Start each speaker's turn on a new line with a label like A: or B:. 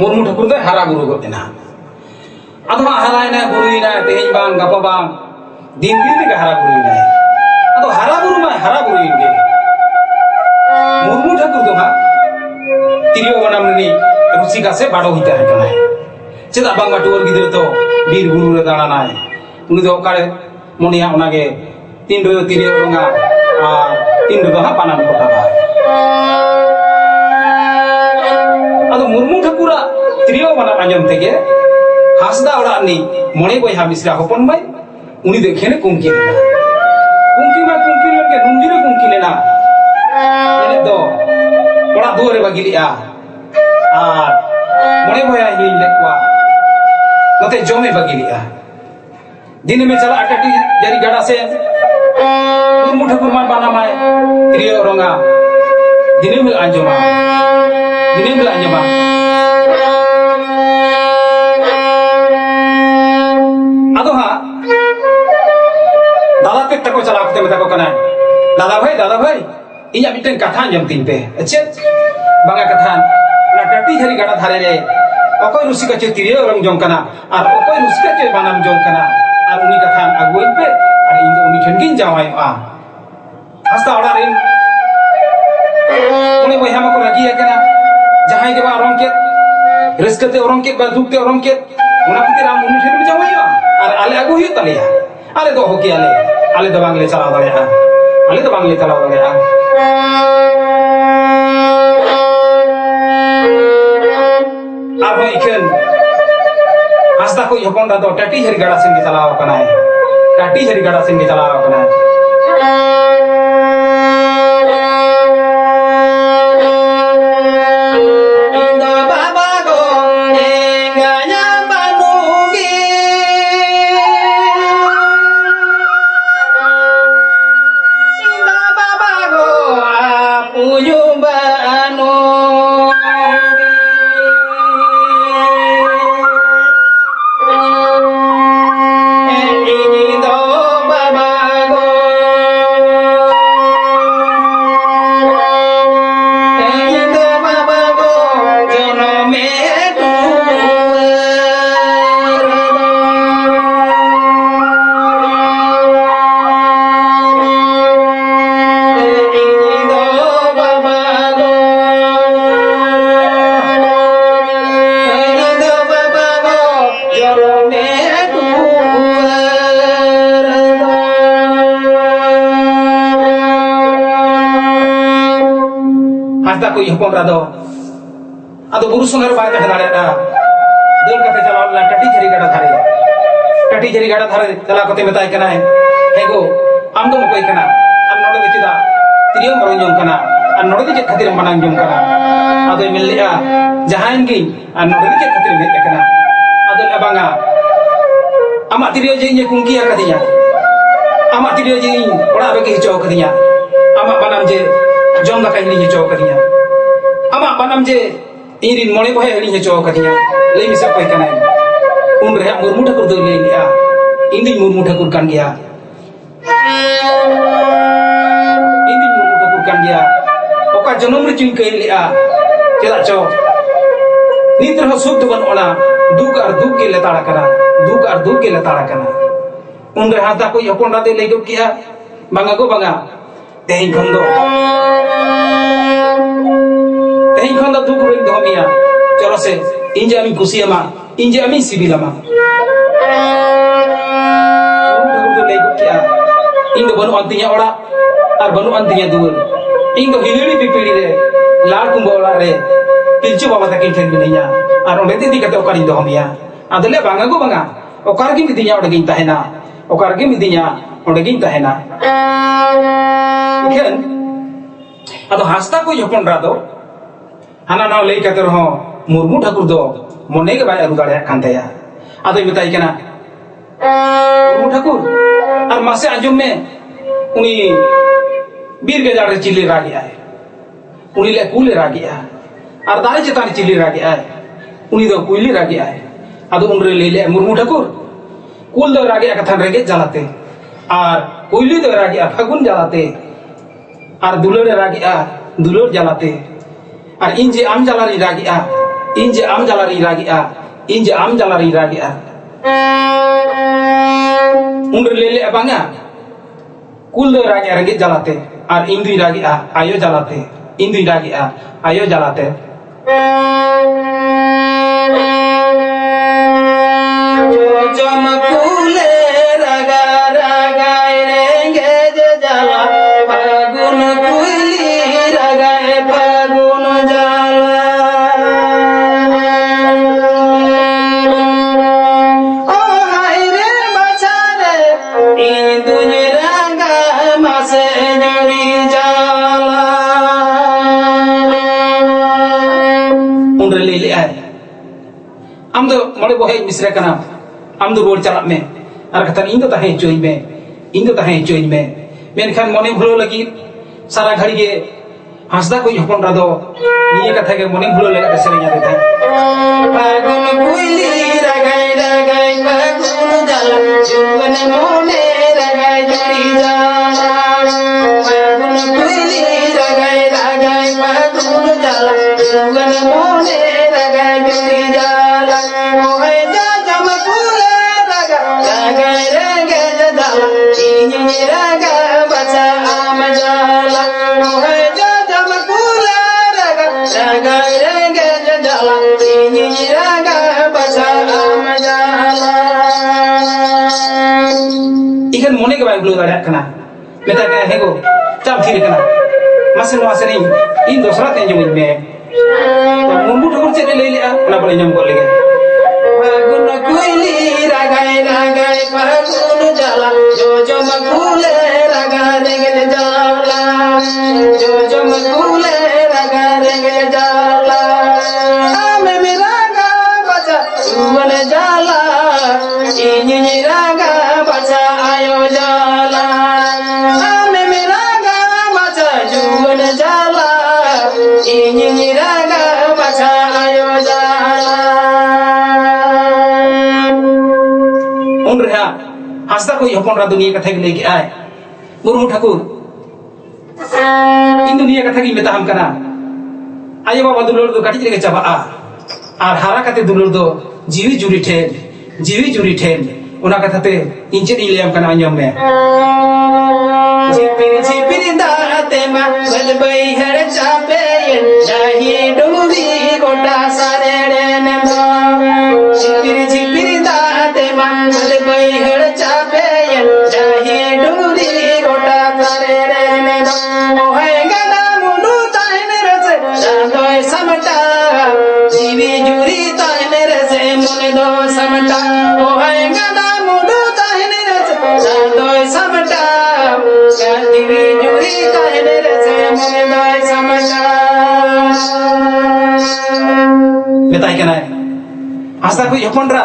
A: मुर्मू ठाकुर दो हारा बुरु गोतना अदो हारायना बुरुइना तेहें बांग गपा बांग दिन दिन के हारा बुरुइना अदो हारा बुरु मा हारा बुरुइनगे मुर्मू ठाकुर दो तिरियो बनामनि रुचिका से बाड़ो हिता है चेदा बांग बाटुवर गिदरे तो बीर बुरु रे दाड़ानाय उनि दो कारे मोनिया ओनागे तीन रे तिरियो रंगा आ तीन रे हा पानान कोटाबा अदो मुर्मू ठाकुरा त्रियो बना आंजम तेगे हासदा ओड़ा नि मोने बयहा मिश्रा होपन माय उनि देखेने कुंकी लेना कुंकी लगे नुंजिरे कुंकी लेना एने दो ओड़ा दुआरे बागिलिया आ मोने बयहा हिलिन लेकवा नते जमे बागिलिया दिन में चला अटटी जरी गड़ा से मुर्मू ठाकुर मा बाना माय त्रियो रंगा दिने में आंजमा अदो हा दादा के तको चला कते मेता को कना दादा भाई इया मिटन कथा आंजम तीन पे अच्छे बांगा कथा ना टटी हरी गाड़ा धारे रे अकोय रुसिका चे तिरियो रंग जों कना और अकोय रुसिका चे बानाम जों कना और उनी कथा अगुइन पे और इन उनी ठन गिन जावाय आ हस्ता ओड़ा रे उनी बयहा मको रागिया कना जहां के बा रंकेत रस्कते रंकेत बा दुखते रंकेत उना खातिर आम उनी ठन जावाय और आले अगु हुई तलिया आले दो होकी आले दो बांगले चला दाड़े आले दो बांगले चला दाड़े आ भाई इकन हस्ता को यपन दा दो टटी हरी गाड़ा सिंगे चलाव कना है टटी हरी गाड़ा सिंगे चलाव कना है हस्ता को यपन रादो अदो बुरु संगर बाय तह दाड़ेटा दल कते चलावला टटी झरी गाड़ा धारे चला कते मेताय कना है हेगो आम दो मकोय कना आर नोडे दे चिदा तिरियो मरन जों कना आर नोडे दे खातिर मनांग जों कना अदो मिललिया जहान गी आर नोडे दे खातिर हेज कना अदो अबांगा आमा तिरियो जे इने कुंकिया कदिया आमा तिरियो जे ओड़ा बेके हिचो कदिया आमा बनाम जे जों दा काइनी हिचो कदिया आमा बनाम जे इरिन मोने बहे हली हिचो कदिया ले मिसा कोय कना उन रे मुर्मू ठाकुर दो ले लिया इंदी मुर्मू ठाकुर कान गया ओका जनम रे चुन कह लिया चला चो नित रह सुख बन ओना दुख और दुख के लेताड़ा कना उन रे हाथा को यपन राते ले गो किया बांगा गो बांगा तेहिं खन दो दुख रे धमिया चलो से इंजे आमी कुसियामा इंजे आमी सिबिलामा इन दो बनु अंतिया ओड़ा और बनु अंतिया दुवर इन दो हिलेड़ी पिपीड़ी रे लाल कुंबो ओड़ा रे पिलचु बाबा तकिन ठेन बिनैया और ओंडे दिदी कते ओकारिन दो हमिया आदले बांगा गो बांगा ओकार गी मिदिया ओडे गिन ताहेना ओकार गी मिदिया ओडे गिन ताहेना इखेन आदो हास्ता को यपन रादो हाना नाव लई कते रहो मुर्मू ठाकुर दो मोने के बाय अरु दाड़े कान ताया आदो मिताई कना मुर्मू ठाकुर और मासे आंजुम में उनी बीर के जाड़े चिल्ले रागी आए उनी ले कूले रागी आए और दारे चेतानी चिल्ले रागी आए उनी दो कुइले रागी आए आदो उनरे ले ले मुर्मू ठाकुर कुल दो रागे कथन रेगे जलाते और कोयली दो रागे फागुन जलाते और दुलोर रागे दुलोर जलाते और इन जे आम जलारी रागे इन जे आम जलारी रागे इन जे आम जलारी रागे उन ले बांगा कुल दो रागे रेगे जलाते और इन दुई रागे आयो जलाते इन दुई रागे आयो जलाते चमकुले रगा रगा रेंगे जे जला फागुन कुली रगाए फागुन जला ओ हाय रे बचारे इंदुन रंगा मासे जुड़ी जाला उन ले ले आए हम तो मरे बोहे मिश्रे का नाम आम दो रोड चला में और कथन इन दो तहे चोई में इन दो तहे चोई में मेनखान मने भुलो लगी सारा घड़ी के हंसदा कोई हपन रा दो निये कथा के मने भुलो लगा सेरें जाते थे फागुन कुइली रगाई रगाई फागुन जला जुवन मोने रगाई जड़ी जाला फागुन कुइली रगाई रगाई फागुन जला जुवन मोने रगाई जड़ी जाला ओए जा चमकुले रगाई रेंगे जला इन्हीं रगा बचा आम जाला ओए जा चमकुले रगाई रेंगे जला इन्हीं रगा बचा आम जाला इकन मोने के बारे में लोग आया करना मेरा क्या है को चल फिर करना मसल मसल इन दूसरा तेज में मुंबू ठकुर चले ले लिया ना बोले जम को लेके फागुन कुइली रगाई रगाई फागुन जला जो मकुले रगा रेंगे जाला जो मकुले रगा रेंगे जाला आम में रगा बचा जुवन जाला इन्हीं रगा बचा आयो जाला आम में रगा बचा जुवन जाला इन्हीं रगा बचा आयो जाला उन रहा हंसदा कोई हपन रा दुनिया कथा के लेके आए मुर्मू ठाकुर इन दुनिया कथा की मेता हम कना आयो बाबा दुलोर दो काटी लेके चाबा और हारा कते दुलोर दो जीवी जुरी ठेल उना कथा ते इंचे इलेम कना अंजम में झिपिर दाते मा बल बैहर चापे चाही डूबी गोटा सारे रेन झिपिर दाते मा बल बैहर चापे चाही डूबी गोटा सारे रेन ओहे गना मुंडू ताइन रसे चांदोय समटा जीवी जुरी ताइन रसे मुने दो समटा ओहे गना मुंडू ताइन रसे चांदोय समटा जीवी जुरी ताइन रसे मुने दो समटा बताई के ना हंसदा कोई हपन रा